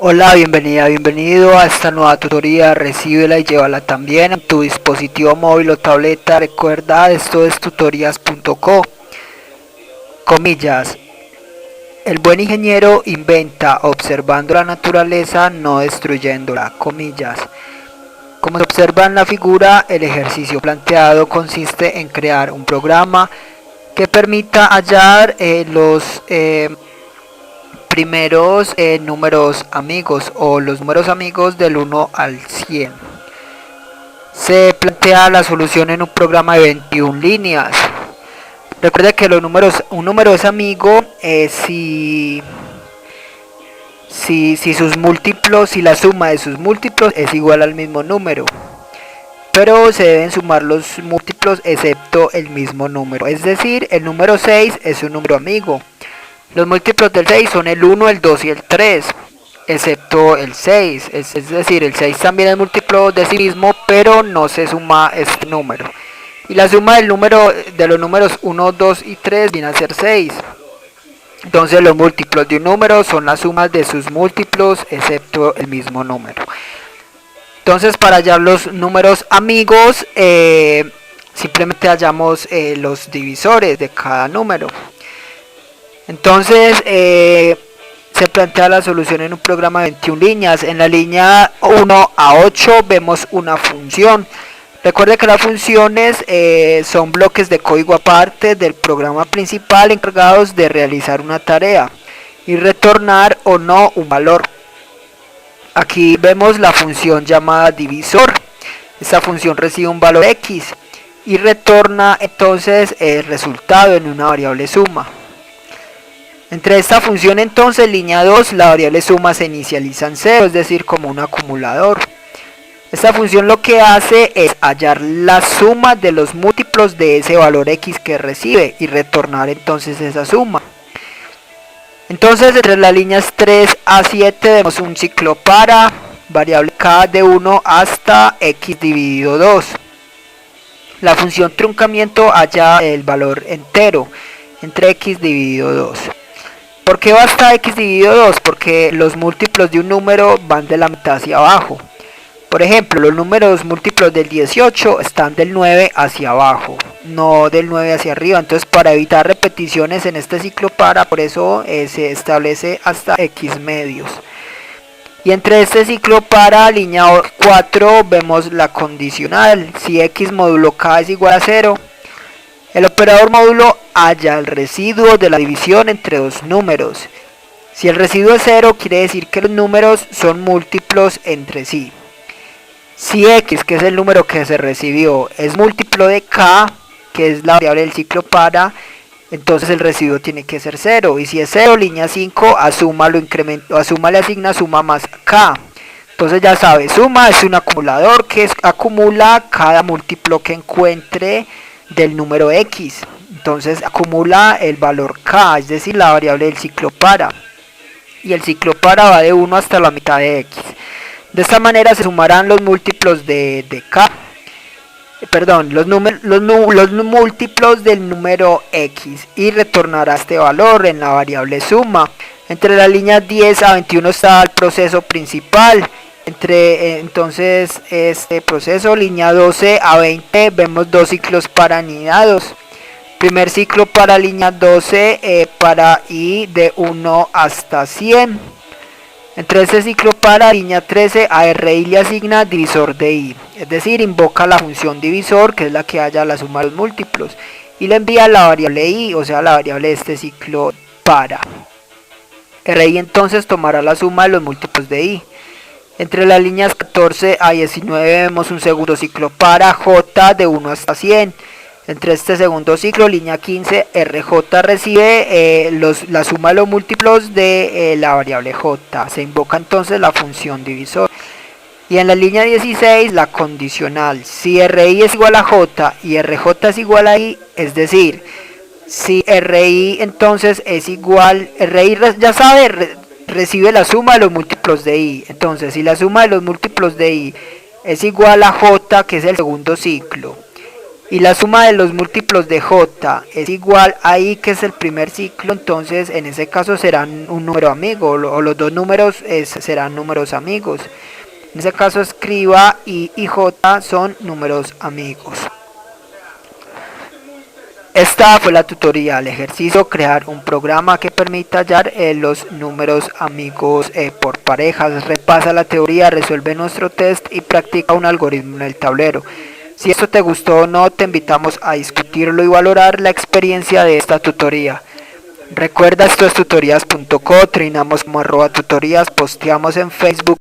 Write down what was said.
Hola, bienvenido a esta nueva tutoría. Recíbela y llévala también en tu dispositivo móvil o tableta. Recuerda, esto es tutorías.co. Comillas. El buen ingeniero inventa observando la naturaleza, no destruyéndola. Comillas. Como se observa en la figura, el ejercicio planteado consiste en crear un programa que permita hallar los primeros números amigos o los números amigos del 1 al 100. Se plantea la solución en un programa de 21 líneas. Recuerda que un número es amigo si la suma de sus múltiplos es igual al mismo número. Pero se deben sumar los múltiplos excepto el mismo número. Es decir, el número 6 es un número amigo. Los múltiplos del 6 son el 1, el 2 y el 3, excepto el 6. Es decir, el 6 también es múltiplo de sí mismo, pero no se suma este número. Y la suma de los números 1, 2 y 3 viene a ser 6. Entonces los múltiplos de un número son las sumas de sus múltiplos, excepto el mismo número. Entonces, para hallar los números amigos, simplemente hallamos los divisores de cada número. Entonces se plantea la solución en un programa de 21 líneas. En la línea 1 a 8 vemos una función. Recuerde que las funciones son bloques de código aparte del programa principal encargados de realizar una tarea y retornar o no un valor. Aquí vemos la función llamada divisor. Esta función recibe un valor x y retorna entonces el resultado en una variable suma. Entre esta función entonces, línea 2, la variable suma se inicializa en 0, es decir, como un acumulador. Esta función lo que hace es hallar la suma de los múltiplos de ese valor x que recibe y retornar entonces esa suma. Entonces, entre las líneas 3 a 7 vemos un ciclo para variable k de 1 hasta x dividido 2. La función truncamiento halla el valor entero entre x dividido 2. ¿Por qué va hasta x dividido 2? Porque los múltiplos de un número van de la mitad hacia abajo. Por ejemplo, los números múltiplos del 18 están del 9 hacia abajo, no del 9 hacia arriba. Entonces, para evitar repeticiones en este ciclo para, por eso se establece hasta x medios. Y entre este ciclo para, línea 4, vemos la condicional. Si x módulo k es igual a 0, el operador módulo halla el residuo de la división entre dos números. Si el residuo es 0, quiere decir que los números son múltiplos entre sí. Si x, que es el número que se recibió, es múltiplo de k, que es la variable del ciclo para, entonces el residuo tiene que ser 0. Y si es 0, línea 5, a suma le asigna suma más k. Entonces ya sabe, suma es un acumulador que acumula cada múltiplo que encuentre del número x. Entonces acumula el valor k, es decir, la variable del ciclo para. Y el ciclo para va de 1 hasta la mitad de x. De esta manera se sumarán los múltiplos de k. Los múltiplos del número x y retornará este valor en la variable suma. Entre las líneas 10 a 21 está el proceso principal. Entonces este proceso, línea 12 a 20, vemos dos ciclos para anidados. Primer ciclo para línea 12 para i de 1 hasta 100. Entre este ciclo para línea 13 a RI le asigna divisor de i, es decir, invoca la función divisor, que es la que halla la suma de los múltiplos, y le envía la variable i, o sea la variable de este ciclo para. RI entonces tomará la suma de los múltiplos de i. Entre las líneas 14 a 19 vemos un segundo ciclo para j de 1 hasta 100. Entre este segundo ciclo, línea 15, RJ recibe la suma de los múltiplos de la variable j. Se invoca entonces la función divisor. Y en la línea 16, la condicional. Si RI es igual a j y RJ es igual a i, es decir, si RI entonces es igual, RI ya sabe, recibe la suma de los múltiplos de i. Entonces, si la suma de los múltiplos de i es igual a j, que es el segundo ciclo, Y la suma de los múltiplos de j es igual a i, que es el primer ciclo, entonces en ese caso serán un número amigo, o los dos números serán números amigos. En ese caso escriba i y j son números amigos. Esta fue la tutoría, el ejercicio: crear un programa que permita hallar los números amigos por parejas. Repasa la teoría, resuelve nuestro test y practica un algoritmo en el tablero. Si esto te gustó o no, te invitamos a discutirlo y valorar la experiencia de esta tutoría. Recuerda, esto es tutorías.co, trinamos como @tutorías, posteamos en Facebook